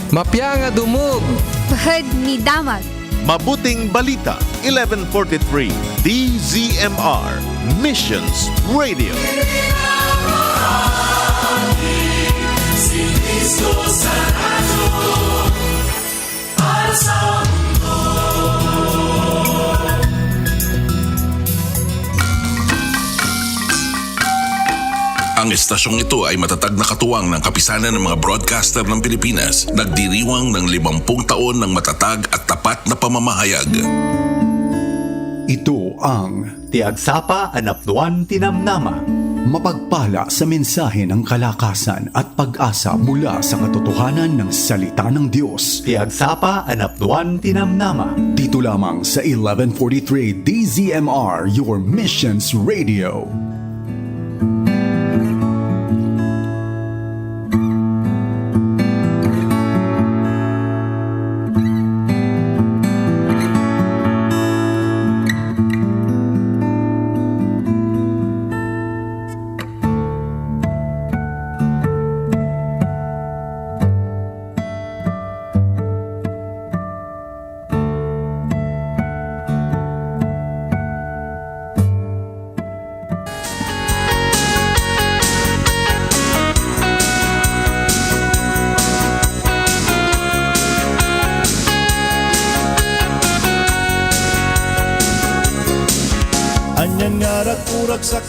Mapya nga dumog. Bahad ni Damag. Mabuting Balita, 1143, DZMR, Missions Radio. Si Cristo sa radyo, para sa mundo. Ang estasyong ito ay matatag na katuwang ng kapisanan ng mga broadcaster ng Pilipinas. Nagdiriwang ng 50 taon ng matatag at tapat na pamamahayag. Ito ang Tiagsapa Anapnuan Tinamnama. mapagpala sa mensahe ng kalakasan at pag-asa mula sa katotohanan ng salita ng Diyos. Tiagsapa Anapnuan Tinamnama. Dito lamang sa 1143 DZMR, your Missions Radio.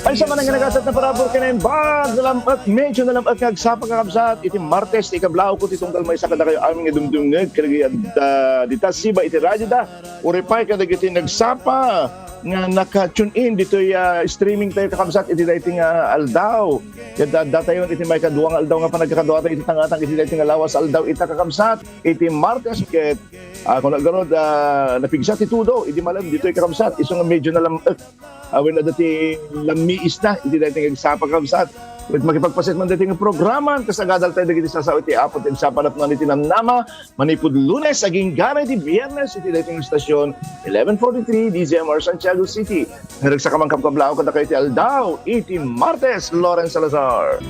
Ay sa manang ginagasat na parabor kinain bag dalam at medyo na lamang at sa pagkakabsat iti Martes ikablaw ko titunggal may sakada kayo aming idumdumneg kaya dita siba iti radyo da uripay kada iti nagsapa nga naka-tune in dito streaming tayo kakabsat iti dating aldaw data yun iti may kaduang aldaw nga panagkakaduwa tayo iti tangatang iti dating lawas aldaw ita kakabsat iti Martes ket kung naggarod napigsat itudo iti malam dito kakabsat isang medyo na lamang awin na dati lamiis na, hindi natin nagsapa kamsat. With makipagpasit man dating programa, kasagadal tayo dagiti sa iti apot at sa panap na nitinamnama, manipod Lunes, aging gamay di Biyernes, iti dating stasyon 1143 DZMR Santiago City. Herag sa kamang kapkablao kada kayo iti Aldao, iti Martes, Lawrence Salazar.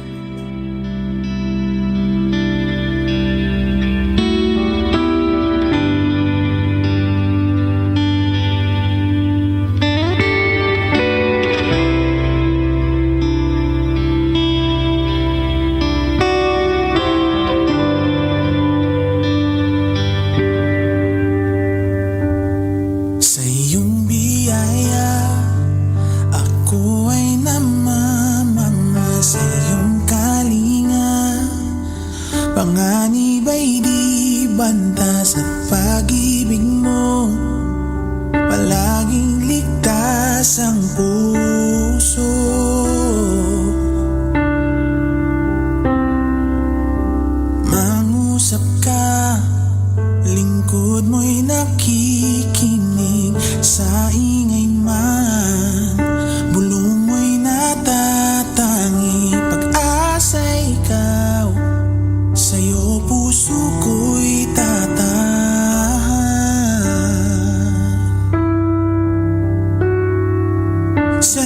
Sa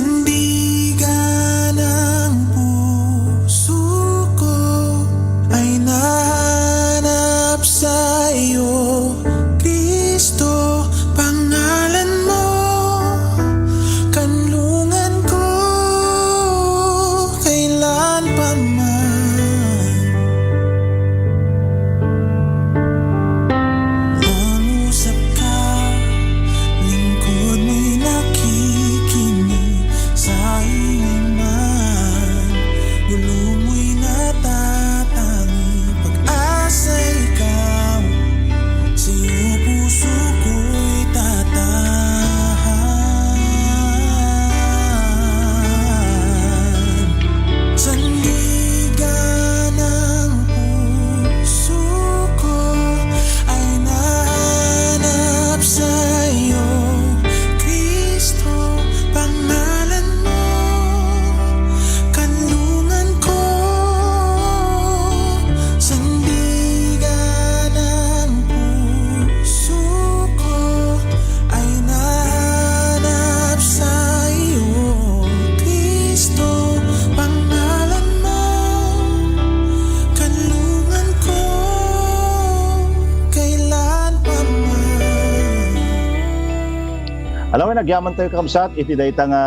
Alam mo, nagyaman tayo kakabsat, iti dayta nga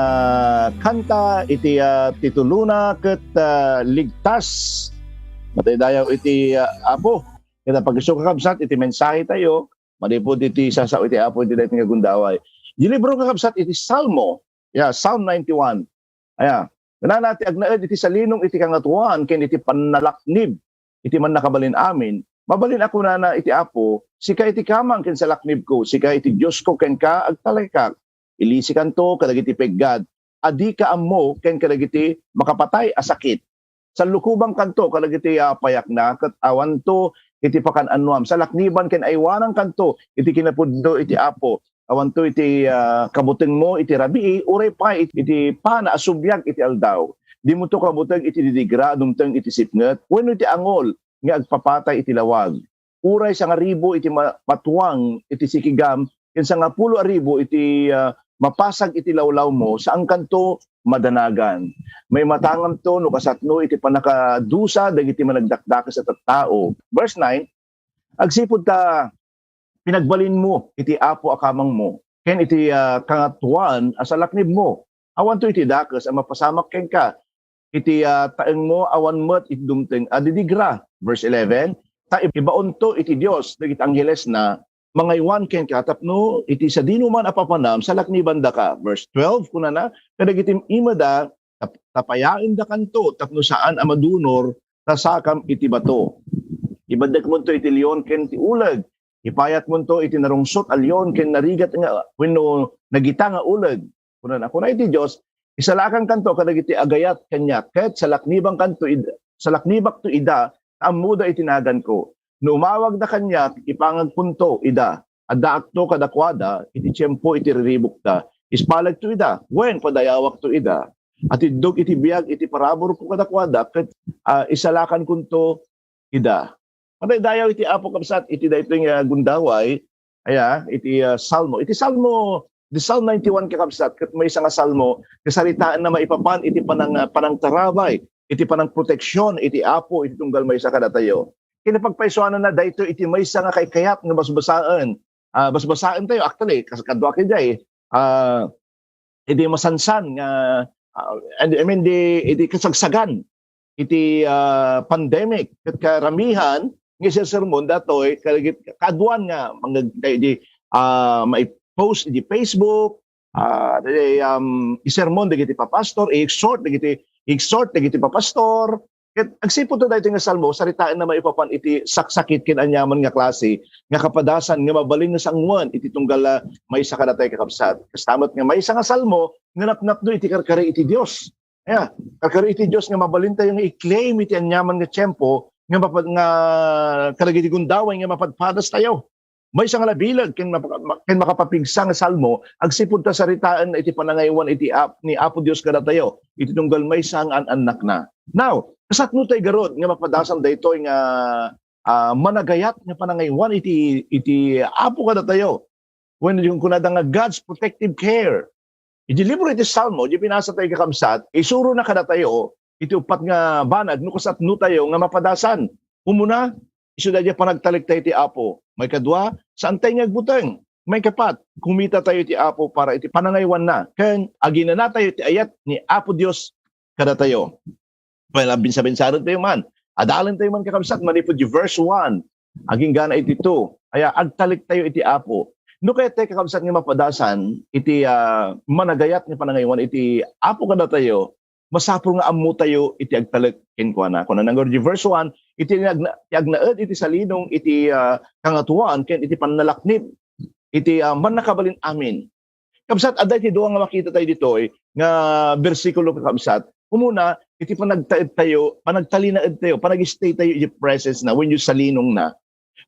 kanta, iti tituluna ket ligtas. Matay dayaw iti apo. Kita pag-iso kakabsat, iti mensahe tayo, malipod iti sasao iti apo, iti dayta nga gundaway. Yung libro kakabsat, iti Salmo, Psalm 91. Gananati agnaed iti salinong iti kangatuan, ken iti panalaknib, iti man nakabalin amin. Mabalin ako na iti apo, sika iti kamang ken sa laknib ko, sika iti Diyos ko ken ka agtalekak. Ilisikan to kadagiti peggad, adi ka ammo ken kadagiti makapatay a sakit. Sa lukubang kanto kadagiti payak na ket awan to iti pakan-anwam. Sa lakniban ken aywanang kanto iti kinapudno iti apo. Awan to iti kabuteng mo iti rabii, uray pa iti pana asubyag iti aldaw. Di mo to kabuteng iti didigra dumteng iti sipnget, wenno iti angol nga agpapatay iti lawag. Uray sa nga ribo iti matuwang iti sikigam, ken sa nga 10,000 iti mapasag iti lawlaw mo, saan kanto madanagan. May matangam to no kasatno iti panakadusa dagiti managdakdakas sa tattao. Verse 9, agsipod ta pinagbalin mo iti apo akamang mo, ken iti kangatuan asa laknib mo. Awan to iti dakas ang mapasamak ken ka. Iti taeng mo awan met iti dumteng adidigra. Verse 11, ta ibaon to iti Dios dagiti angheles na mangaywan ken katapno iti sa dino man apapanam sa lakniban da ka. Verse 12 kunana kadagiti imada tapayain da kanto tapno saan amadunor tasakam iti bato. Ibadak mo to iti leon ken ti ulag. Ipayat mo to iti narungsot a leon ken narigat nga wenno nagita nga ulag. Kunana kuna iti Dios isalakan kanto kadagiti agayat kanya ket sa laknibang kanto sa laknibak to ida amuda itinagan ko. No umawag na kanya ipangagpunto ida adda akto kadakwada iti tiyempo iti riribuk ta ispalag to ida wen padayawak to ida at idog iti biag iti parabor ko kadakwada ket isalakan kunto ida. Paday dayaw iti apo kabsat iti daytoy nga gundaway iti Salmo. Iti Salmo the Psalm 91 kakabsat ket may isang salmo kasalitaan na maipapan iti panang tarabay, iti panang proteksyon iti apo iti tunggal maysa kadatayo. Kinapagpaisuanan na dayto iti maysa nga kay kayat nga basbasaan. Basbasaan tayo actually kas kadwa kay iti masansan nga iti kasagsagan iti pandemic ket karamihan nga sa sermon datoy kadwan nga di post di Facebook, isermon dagiti papastor, i-exhort dagiti papastor. Ket agsipod to daytoy nga salmo saritaan na maipapan iti saksakit ken anyaman nga klase nga kapadasan nga mabalin na sangwan iti tunggal maysa kadatay kakabsat. Kastamot nga maysa nga salmo nga napnapno iti karkari iti Dios. Karkari iti Dios nga mabalin tayo nga i-claim iti anyaman nga tiempo nga kadagiti gundaway nga mapadpadas tayo. May isang labilag ken makapapigsa nga salmo agsipud ta saritaan iti panangaywan iti ni Apo Dios kadatayo iti tunggal may sang anak na. Now, kasatno tay garod nga mapadasan daytoy nga managayat nga panangaywan iti Apo kadatayo. When yung kunada nga God's protective care. Iti libro iti Salmo, di pinasa tayo kakamsat, isuro na kadatayo iti upat nga banag no kasatno tayo nga mapadasan. Umuna, isu dadya panagtalik tayo iti Apo. May kadwa, saan tayo ngagbuteng? May kapat, kumita tayo iti Apo para iti panangaywan na. Ken agina na tayo iti ayat ni Apo Dios kada tayo. Well, binsa-binsaron tayo man. Adalan tayo man kakabsat, manipod yung verse 1. Aging gana iti 2. Aya, agtalik tayo iti Apo. No kaya tayo kakabsat nga mapadasan, iti managayat ni panangaywan, iti Apo kada tayo, masapro nga ammo tayo iti agtalik kenkwana. Kung nanggod yung verse 1, iti agnaed iti salinong iti kangatuan ken iti panalaknib iti manakabalin amin. Kabsat aday ti duwa nga makita tayo dito nga bersikulo kabsat. Umuna iti panagtaed tayo, panagtalinaed tayo, panagstay tayo iti presence na when you salinong na.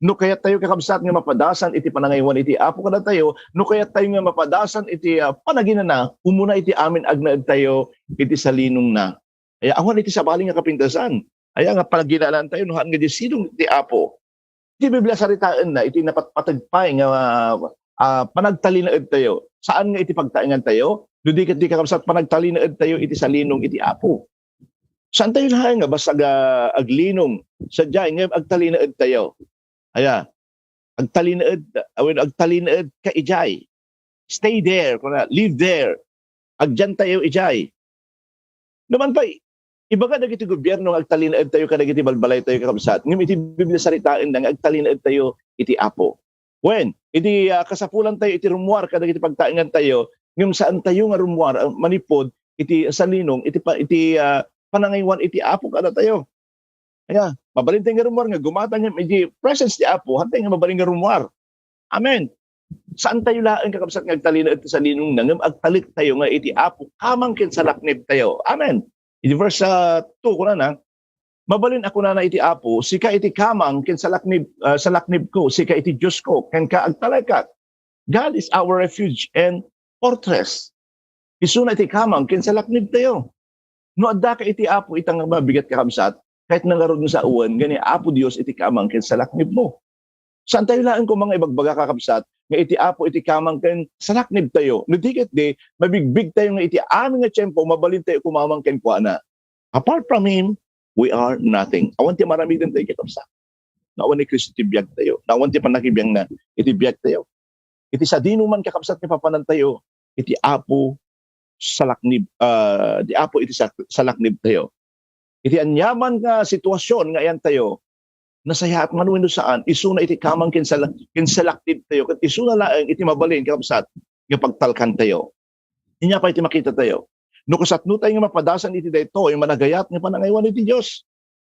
No kaya tayo kakabsat nga mapadasan iti panangaywan iti Apo kada tayo, no kaya tayo nga mapadasan iti panagina na, umuna iti amin agnaed tayo iti salinong na. Ay awan iti sabaling nga kapintasan. Aya nga panaginalan tayo no haan nga di sinong iti Apo. Iti Biblia saritaan na iti napatpatagpay nga panagtalinaed tayo. Saan nga iti pagtaingan tayo? Dudi ket di kakabsat panagtalinaed tayo iti salinong iti Apo. Saan tayo lahay nga basta aglinong sadya nga agtalinaed tayo. Aya agtalinaed ka ijay. stay there, live there. Agjan tayo ijay. Naman pa, ibaga dagiti gobyerno agtalinaed tayo kadagiti balbalay tayo kakabsat. Ngem iti Biblia saritaan nang agtalinaed tayo iti Apo. When iti kasapulan tayo iti rumuar kadagiti pagtaingan tayo, ngem saan tayo nga rumuar manipod iti salinong iti panangaywan iti Apo kada tayo. Kaya mabalin tayo nga rumuar nga gumatang iti presence ti Apo, hantay nga mabalin nga rumuar. Amen. Saan tayo laeng kakabsat nga agtalinaed iti salinong nangem agtalik tayo nga iti Apo kamangkin sa laknib tayo. Amen. Iti verse 2 ko na, mabalin ako na iti Apo, sika iti kamang ken sa laknib ko, sika iti Diyos ko, ken ka agtalakat. God is our refuge and fortress. Isuna iti kamang ken sa laknib tayo. No adda ka iti Apo itang mabigat kakabsat, kahit nangarod mo sa uwan, gani Apo Dios iti kamang ken sa laknib mo. Saan tayo laan ko mga ibagbaga kakabsat, nga iti Apo iti kamang ken sa laknib tayo. Nutiket di, mabigbig tayo nga iti aming nga tiyempo, mabalin tayo kumamang ken kuana. Apart from Him, we are nothing. Awan ti marami din tayo kakabsat. Naawan ni Kristo ti biyag tayo. Naawan ti panakibiyang na iti biyag tayo. Iti sa dinuman kakabsat ni papanan tayo, iti Apo sa laknib, di Apo iti sa laknib tayo. Iti anyaman nga sitwasyon nga yan tayo, nasaya at manuwin saan, isuna iti kamang ken sa laknib tayo, kat isuna laeng iti mabalin kakabsat, nga pagtalkan tayo. Inya pa iti makita tayo. No kasatno tayo nga mapadasan iti dayto, yung managayat nga panangaywan iti Diyos.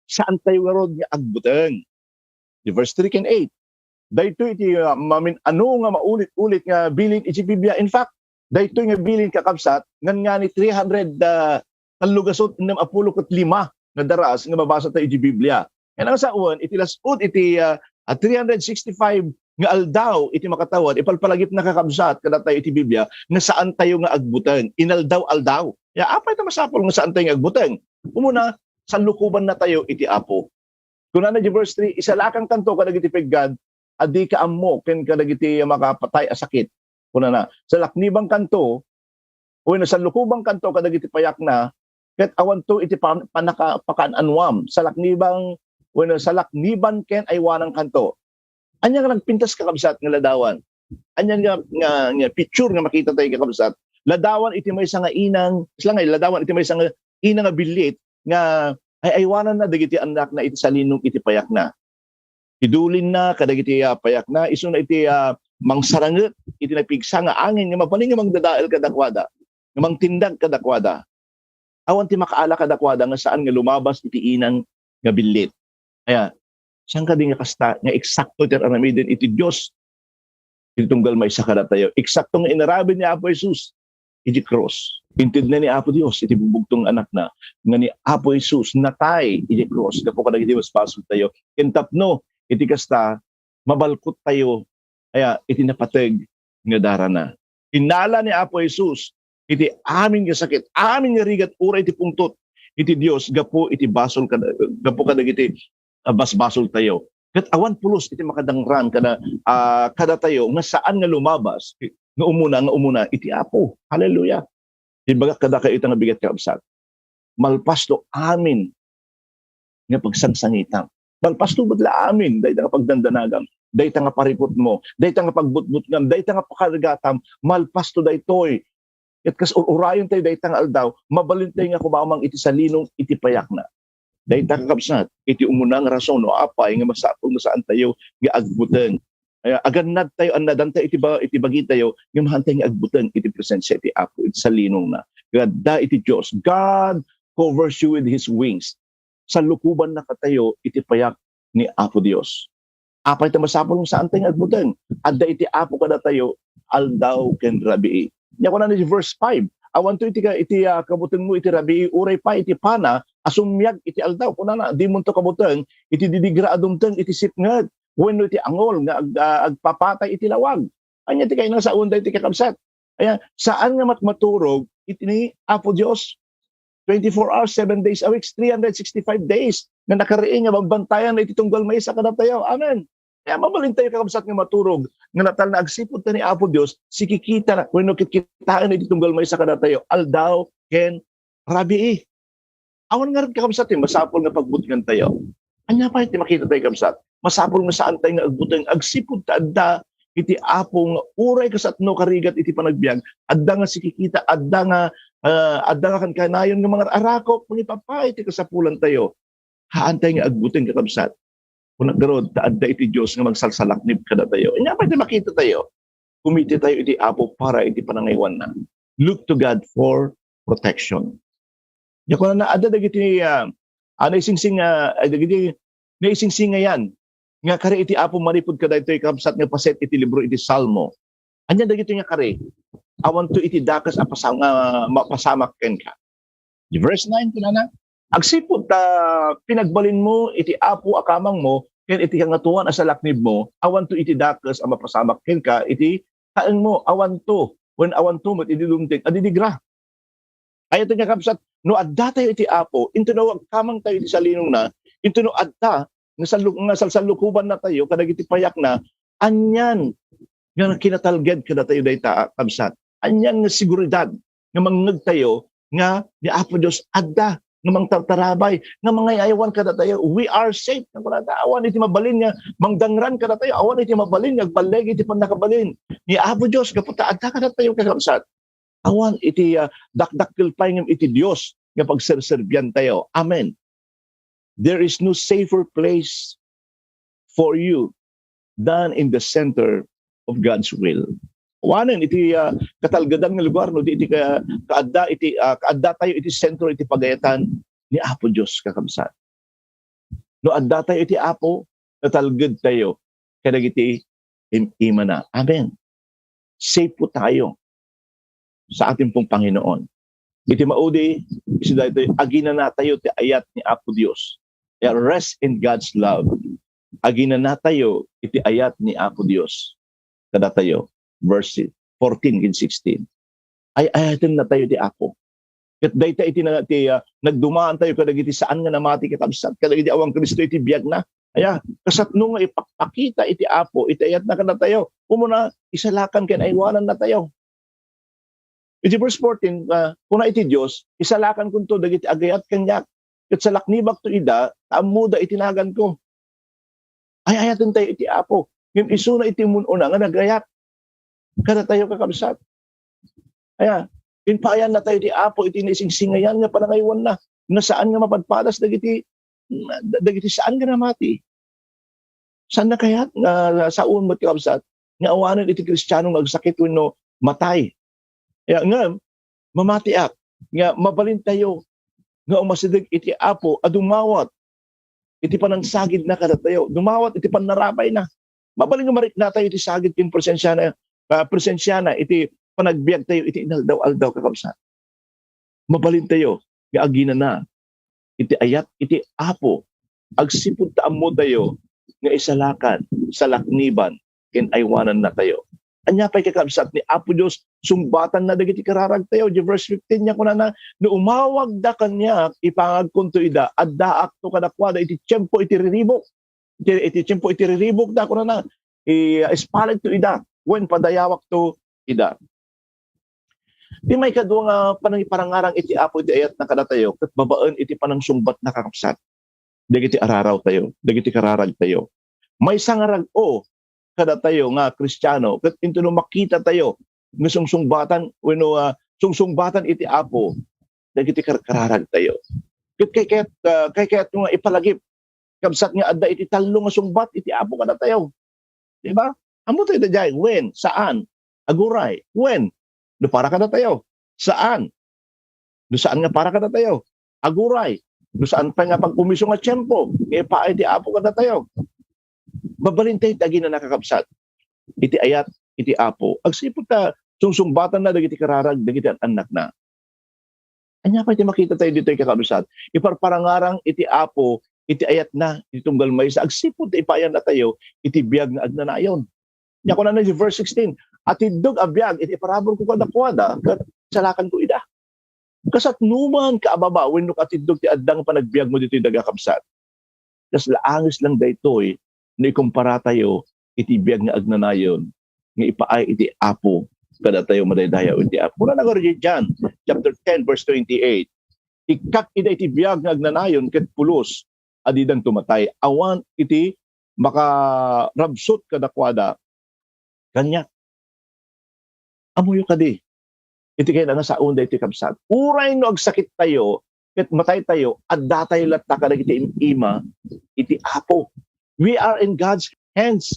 Saan tayo nga rod nga agbuteng? Di verse 3 and 8. Dayto iti ano nga maulit-ulit nga bilin iti Biblia. In fact, dayto nga bilin kakabsat, ngan nga ni 300 talugasot ng Apollo 5 nga daras nga mabasa tayo iti Biblia. And ang saon, iti lasod, iti 365 nga aldaw, iti makatawad, ipalpalagip na kakabsat, kada tayo iti Biblia, nga saan tayo nga agbuteng, inaldaw-aldaw. Ya, apa ito masapol nga saan tayo nga agbuteng? Umuna, sa lukuban na tayo iti Apo. Kung na di verse 3, isalakang kanto kadagiti peggad, adi ka ammo, ken kadagiti makapatay a sakit. Kung na, sa laknibang kanto, o sa lukubang kanto kadagiti payak na, ket awan to iti panakapakananwam, sa laknibang sa lakniban ken ay wanang kanto. Anya nga nagpintas kakabsat nga ladawan. Anya nga picture nga makita tayo kakabsat. Ladawan iti may nga inang, ladawan iti may nga inang nga bilit nga ay aywanan na dagiti anak na iti salinong iti payak na. Idulin na kadagiti payak na, isu na iti mangsaranget iti napigsa nga angin nga mapaling nga mangdadael kadakwada. Nga mangtindag kadakwada. Awan ti makaala kadakwada nga saan nga lumabas iti inang nga bilit. Kaya, siyang ka din nga kasta, nga eksakto iti aramidin iti Diyos. Iti tunggal may sakada tayo. Eksakto nga inarabin ni Apo Jesus, iti cross. Intid na ni Apo Dios, iti bubugtong anak na, nga ni Apo Jesus, natay, iti cross. Kapo ka nagiti mas pasod tayo. Kentapno, iti kasta, mabalkot tayo. Kaya, iti napateg, nga dara na. Inala ni Apo Jesus, iti amin nga sakit, amin nga rigat, ura iti pungtot. Iti Dios, gapo iti basol, gapo ka nagiti, basbasol tayo. Kat awan pulos iti makadangran kada tayo nga saan nga lumabas nga umuna iti Apo. Hallelujah. Ibaga kada kayo itang bigat kaabsat. Malpasto amin nga pagsangsangitang. Malpasto badla amin dahil nga pagdandanagang. Dahil nga paripot mo. Dahil nga pagbutbut ngam. Dahil nga pakaragatam. Malpasto dahil toy. At kas urayon tayo dahil nga aldaw. Mabalin tayo nga kumamang iti salinong iti payak na. Dahil kakabsat, iti umunang rason o apay nga masapol mo saan tayo nga agbuteng. Aganad tayo, anadan tayo, iti bagi tayo, nga mahantay nga agbuteng, iti presensya iti Apo, iti salinong na. Gada iti Diyos, God covers you with His wings. Sa lukuban na katayo, iti payak ni Apo Dios. Apay tayo masapol mo saan tayo nga agbuteng. Adda iti Apo kada tayo, aldaw ken rabii. Nya ko na ni verse 5. Awan to iti kabuteng mo iti rabii, uray pa iti pana, asumyag iti aldaw. Kuna na, di mo to kabuteng, iti didigra adumteng, iti sipngad. When iti angol, nga agpapatay iti lawag. Anya ti kayo na sa unday iti kakabsat. Kaya, saan nga maturog, iti ni Apo Diyos, 24 hours, 7 days a week, 365 days, na nakariin nga magbantayan na iti tunggal may isa kada tayo. Amen. Kaya mabalin tayo kakabsat nga maturog, nga natal na agsipod ta ni Apo Dios, sikikita na, when kikitaan na itunggal may isa kada tayo, aldaw, ken, rabii. Awan nga rin kakabsat, masapol nga pagbutgan tayo. Anya pa iti makita tayo kakabsat, masapol nga saan tayo nga agbutang, agsipod ta adda, iti apo nga uray kasatno karigat iti panagbiag, adda nga sikikita, adda nga kan kanayon nga mga arakop, mangipapay iti kasapulan tayo. Haantay nga agbuting kakabsat. Kung nagdarod, adda iti Diyos nga magsalsalaknib kada tayo. Inya pa iti makita tayo. Kumiti tayo iti apo para iti panangaywan na. Look to God for protection. Ya ko na adda dagiti naisingsing nga yan. Nga kare iti apo maripod kada ito'y kabsat nga paset iti libro iti Salmo. Anya dagiti nga kare. Awan to iti dakas mapasamak ken ka. Di verse 9 kunana. Agsipod ta pinagbalin mo iti apo akamang mo ken iti kangatuan asa laknib mo awan to iti dakas a mapasamak ken ka iti kaeng mo awan to when awan to met iti dumting adidigra. Ayato nga kabsat no adda tayo iti apo into no kamang tayo iti salinong na into no adda nga salsalukuban na tayo kadag iti payak na anyan nga kinatalged kada tayo dayta kabsat anyan nga seguridad nga mangngeg tayo nga ni apo Dios adda nga mangtartarabay nga mga ayawan kada tayo we are safe nga kuna awan iti mabalin nga mangdangran kada tayo awan iti mabalin nga agbaleg iti panakabalin ni apo Dios kaputa adda kada tayo kakabsat awan iti dakdakkel payngem iti Dios nga pagserserbyan tayo. Amen. There is no safer place for you than in the center of God's will. Wanen iti katalgadan nga lugar no di iti kaadda tayo iti sentro iti pagayatan ni Apo Dios kakabsat. No adda tayo iti Apo katalged tayo kadag iti imana. Amen. Safe po tayo sa ating pong Panginoon. Iti maudi, isda ito, agina na tayo ti ayat ni Apo Dios. Rest in God's love. Agina na tayo iti ayat ni Apo Dios. Kada tayo, verse 14 and 16. Ay ayatin na tayo ti Apo. Kat dayta iti nagdumaan tayo kadag iti saan nga namati katabsat, kadag iti awang Kristo iti biyag na. Aya, kasatno nga ipakita iti Apo, iti ayat na kada tayo. Umuna, isalakan ken aywanan na tayo. Iti verse 14, kuna iti Diyos, isalakan ko to dagiti agayat kanyak. Kat sa laknibak to ida, taamuda itinagan ko. Ay ayatin tayo iti Apo. Yung isuna iti mununa nga nagayat. Kada tayo kakabsat. Aya, pinpayan na tayo iti Apo, iti naisingsingayan nga panangaywan na. Nasaan nga mapadpadas dagiti saan nga namati. Saan na kayat nga saun mo ti kabsat? Nga awanan iti Kristiyano nagsakit wenno matay. Ya nga mamatiak nga mabalin tayo nga umasidig iti Apo adumawat iti panansagid na kada tayo dumawat iti panarabay na mabalin nga marik na tayo iti sagid kin presensya na iti panagbiag tayo iti inaldaw-aldaw kakabsat mabalin tayo nga agina na iti ayat iti Apo agsipud ta ammo tayo nga isalakan sa lakniban ken aywanan na tayo. Anya pa'y kakabsat ni Apo Diyos, sumbatan na dagiti kararag tayo. Di verse 15 niya kuna na, no umawag da kanya, ipangag kunto ida, adda akto kadakwada, iti tiyempo iti riribok. Iti tiyempo iti riribok da kuna na, ispalag to ida, when padayawak to ida. Di may kadwa nga parangarang iti Apo iti ayat na kadatayo, kat babaan iti panang sumbat na kakabsat. Dagiti araraw tayo, dagiti kararag tayo. May sangarag kada tayo nga Kristiyano, kat into no makita tayo nga sungsungbatan sungsungbatan iti Apo dagiti kararag tayo. Ket kay nga ipalagip kabsat nga adda iti tallo nga sungbat iti Apo kada tayo. Di ba? Amo tayo dayay when saan aguray when do para kada tayo saan do saan nga para kada tayo aguray do saan pa nga pagpumiso nga tiyempo nga paay iti Apo kada tayo. Mabalin tayo dagi na nakakabsat. Iti ayat, iti Apo. Agsipot ta, sungsungbatan na dagiti kararag, dagiti anak na. Anya pa iti makita tayo dito yung kakabsat. Iparparangarang iti Apo, iti ayat na, iti tunggal may sa agsipot ta ipayan na tayo, iti biyag na agnanayon. Nya ko na si verse 16. At idog a biyag, iti parabor ko kadakwada, kat salakan ko ida. Kasat numan kaababa, when nuk atidog ti addang panagbiag mo dito yung dagakabsat. Kas laangis lang daytoy, na ikumpara tayo iti biyag nga agnanayon nga ipaay iti Apo kada tayo madaydaya iti Apo. Muna nagorji dyan, chapter 10 verse 28. Ikak ida iti biyag nga agnanayon ket pulos adidang tumatay. Awan iti makarabsot kadakwada Kanya. Amuyo ka di. Iti kaya na sa unda iti kabsat. Uray no agsakit tayo, ket matay tayo, adda tayo latta ka iti ima, iti apo. We are in God's hands.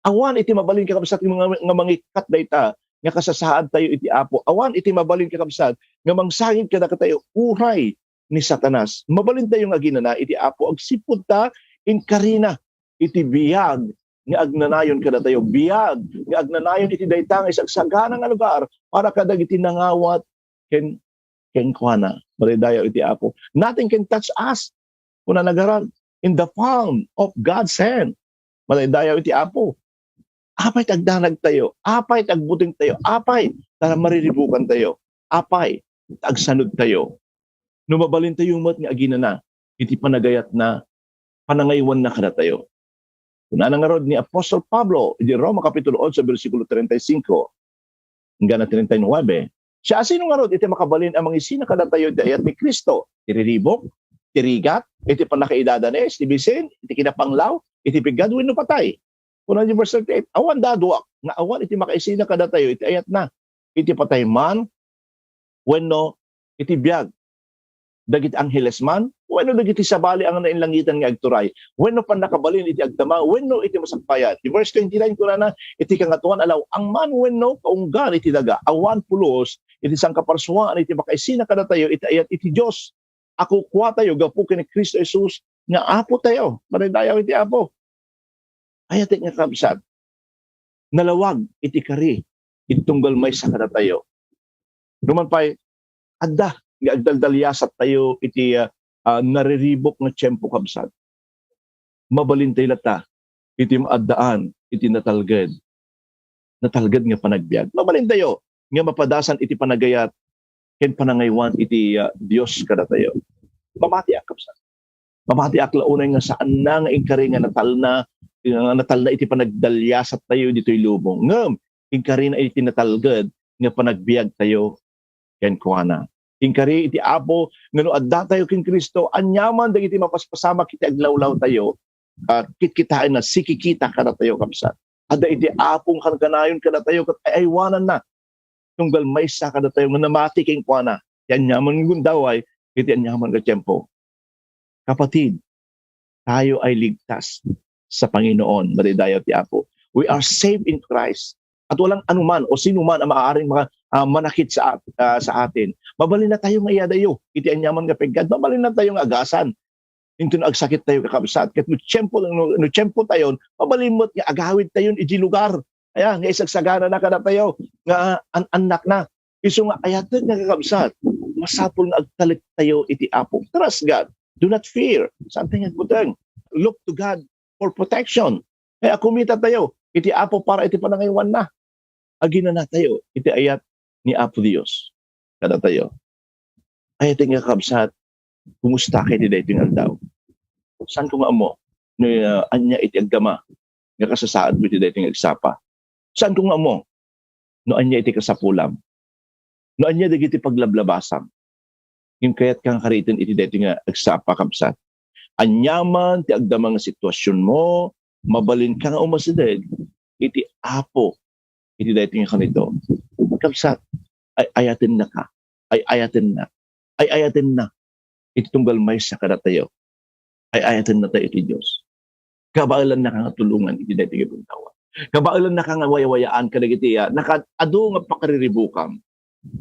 Awan iti mabalin ka kabsat ng nga mangikat dayta, nga kasasaad tayo iti apo. Awan iti mabalin ka kabsat, nga mangsagid ka na tayo, uray ni Satanas. Mabalin tayo nga ginana, iti apo. Agsipod ta, in karina, iti biyag, nga agnanayon kada tayo biyag nga agnanayon iti dayta nga isagsagana nga lugar para kadag iti nangawat ken kuana maridayo iti apo. Nothing can touch us kuna nagarag in the palm of God's hand. Maridayo iti apo. Apay tagdanag tayo, apay tagbuting tayo, apay tara mariribukan tayo, apay tagsanod tayo. Numabalin tayo mat nga aginana iti panagayat na panangaywan na kada tayo. Kuna nga rod ni Apostol Pablo, di Roma Kapitulo 8, versikulo 35, hanggang na 39, siya sino nga rod, iti makabalin ang mga isina kada tayo dayat ni Kristo, tiriribok, tirigat, iti panakaidadanes, tibisin, iti kinapanglaw, iti pigadwin no patay. Kuna di verse 38, awan daduak, nga awan iti makaisina kada tayo, iti ayat na, iti patay man, wenno, iti biyag, dagiti angheles man, wenno dagiti sabali ang nainlangitan nga agturay, wenno pan nakabalin iti agdama, wenno iti masakpayat. Di verse 29 ko na iti kangatuan alaw, ang man wenno kaunggan iti daga, awan pulos, iti sangkaparsuan, iti makaisina kada tayo, iti ayat iti Diyos. Ako kuha tayo, gapu ni Kristo Jesus, nga apo tayo, maridayaw iti apo. Ayat nga kabsat, nalawag iti kari, iti tunggal may sa kada tayo. Numan pa'y, adda, nga agdaldalyasat tayo iti nariribok nga tiyempo kabsat. Mabalintay lata iti maaddaan iti natalged nga panagbiag. Mabalintayo nga mapadasan iti panagayat ken panangaywan iti Dios kada tayo. Mamati ak kabsat. Mamati ak launay nga saan na nga inkari nga natal na iti panagdalyasat tayo ditoy lubong. Ngem inkari na iti natalged nga panagbiag tayo ken kuana. Inkari iti apo ngano adda tayo ken Kristo anyaman dagiti mapaspasama kiti aglawlaw tayo kitkitain na sikikita kada tayo kabsat. Adda iti apong kanayon kada tayo ket aywanan na tunggal maysa kada tayo nga namati ken kuana. Yan nyaman gundaway iti anyaman ka tiempo. Kapatid, tayo ay ligtas sa Panginoon, maridayo ti apo. We are saved in Christ. At walang anuman o sino man ang maaaring manakit sa atin. Mabalin na tayo nga iyadayo. Iti anyaman nga pegad. Mabalin na tayo nga agasan. Into na agsakit tayo kakabsat. Kat no tiyempo tayo, mabalin mo't nga agawid tayo iti lugar. Ayan, nga isagsagana na kada tayo. Nga anak na. Iso nga ayatan nga kakabsat. Masapol nga agtalit tayo iti apo. Trust God. Do not fear. Something at butang. Look to God for protection. Kaya kumita tayo. Iti apo para iti panangaywan na. Agina na tayo. Iti ayat ni Apo Dios. Kada tayo. Ayat nga kabsat. Kumusta kayo iti dating aldaw? Saan ko nga mo? Anya iti agdama. Nga kasasaad mo iti dating agsapa. Saan ko nga mo? No anya iti kasapulam. No anya dagiti paglablabasam. Yung kaya't kang karitin iti dating agsapa kabsat. Anyaman ti agdama nga sitwasyon mo. Mabalin ka nga umasideg. Iti apo. Iti dating nga kanito. Kabsat. Ay ayatin na ka. Ay ayatin na. Ay ayatin na. Iti tunggal may sa kada tayo. Ay ayatin na tayo iti Diyos. Kabailan na ka nga tulungan iti dating ibuntawan. Kabailan na ka nga wayawayaan ka nagiti nakado nga pakariribukam.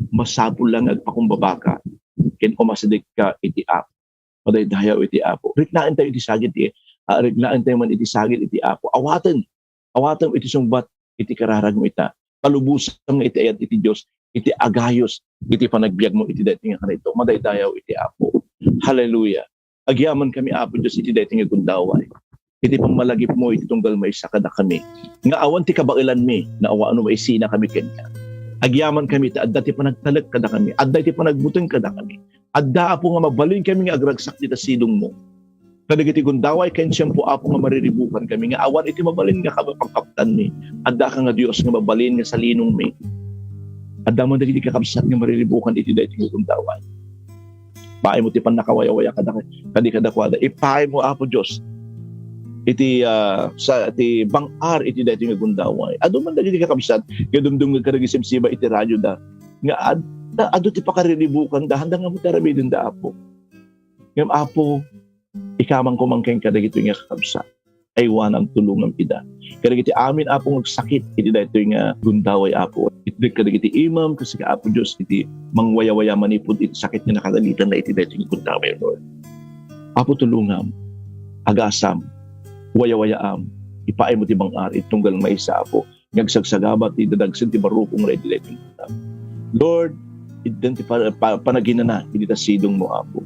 Masapul lang agpakumbaba ka. Ken umasideg ka iti apo. Madaydayaw iti apo. Riknaan tayo iti sagit riknaan tayo man iti sagit iti apo. Awatan iti sungbat iti kararag mo ita. Palubusan nga iti ayat iti Diyos. Iti agayos. Iti panagbiag mo iti dating nga kanito. Madaydayaw iti apo. Hallelujah. Agyaman kami apo Diyos iti dating nga gundaway. Iti pamalagip mo iti tunggal may sakada kami. Nga awan ti kabailan mi. Na awaan mo isina kami kanya. Agyaman kami iti adda ti panagtalag kada kami. Adda ti panagbuteng kada kami. Adda apo nga mabalin kami nga agragsak ti tasidong mo. Kadagiti gundaway ken siyempo apo nga mariribukan kami nga awan iti mabalin nga kapangkaptan mi. Adda ka nga Dios nga mabalin nga sa linong mi. Adda man dagiti kakabsat nga mariribukan iti dating gundaway. Paay mo ti pan nakawaya-waya kada kwada. Ipaay mo apo Dios. iti sa iti bangar iti daytoy nga gundaway. Adu man dagiti kakabsat kadumdum nga karagisimsiba iti radyo da nga adu ti pakariribukan da handang nga mutarabidin da Apo. Ngem Apo ikamang kumangkeng kadagitoy nga kakabsat ay wanang tulungan ida. Kadagiti amin Apo nga sakit iti daytoy nga gundaway Apo. Iti kadagiti imam kasi ka Apo Dios iti mangwaya-waya manipud iti sakit nga nakadalitan na iti daytoy nga gundaway Lord. Apo tulungam, agasam, waya-wayaam, ipaay mo ti bangar itunggal maisa Apo. Ngagsagsagabat iti dadagsen ti barukong ray iti daytoy nga. Lord, iti panaginana iti tasidong mo Apo.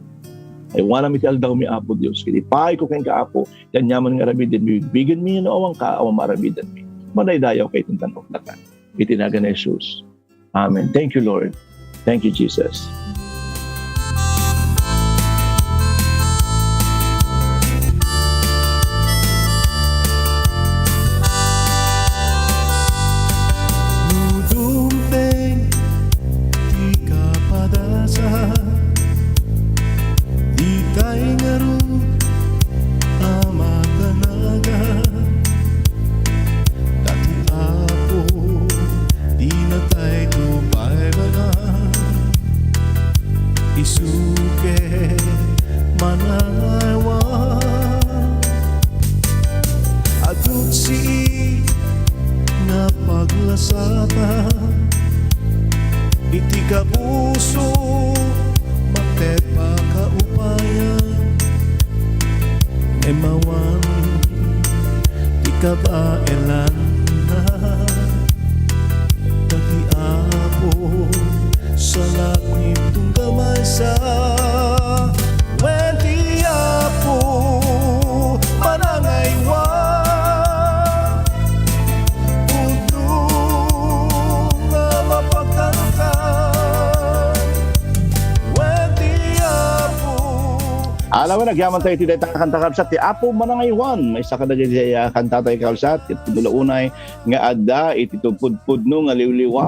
Ay wala mi ti aldaw mi Apo Dios kiti paay ko ken ka Apo yan yaman nga arabiden mi bigyan mi no awang ka awang marabiden mi manaydayaw kay tintanok lakan itinaga ni Jesus. Amen. Thank you Lord. Thank you Jesus. Nudumpeng di ka padasa di kay ngaro amatanaga dati Apo di na tayo tupay baga isuke manaywa adut si nga paglasata iti kapuso matepa kaupayan emawan di kabaelan na dati Apo sa lakip tung gamay sa wenti Apo manangaywa Alam mo, nagyaman tayo iti daytang kanta kabsat, ti Apo manangaywan. May isa ka na dyan kanta tayo kabsat, iti dulaunay nga adda, iti tupudpud no nga liwliwa.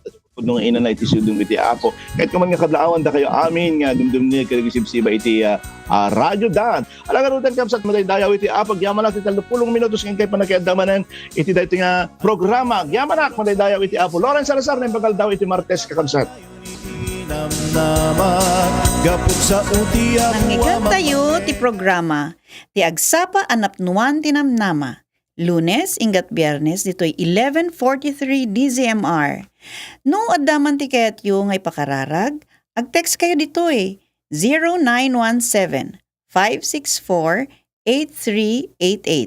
Tupud no nga ina na iti sudong iti Apo. Kahit kuman nga kadlaawan da kayo amin, nga dumdum niya kalagisibsiba iti radyo dan. Alam nga rutan kabsat, mataydayaw iti Apo, gyaman natin 30 minutos ngayon kayo pa nakiadamanan, iti dayto nga programa. Gyaman nak, mataydayaw iti Apo. Lawrence Salazar, na impagaldaw iti Martes kakabsat. Nangyigan tayo ti programa ti Agsapa Anapnuan Tinamnama. Lunes ingat Biyernes ditoy 11:43 DZMR. No addaman ti kayatyo ngay pakararag, ag-text kayo ditoy 0917 564 8388.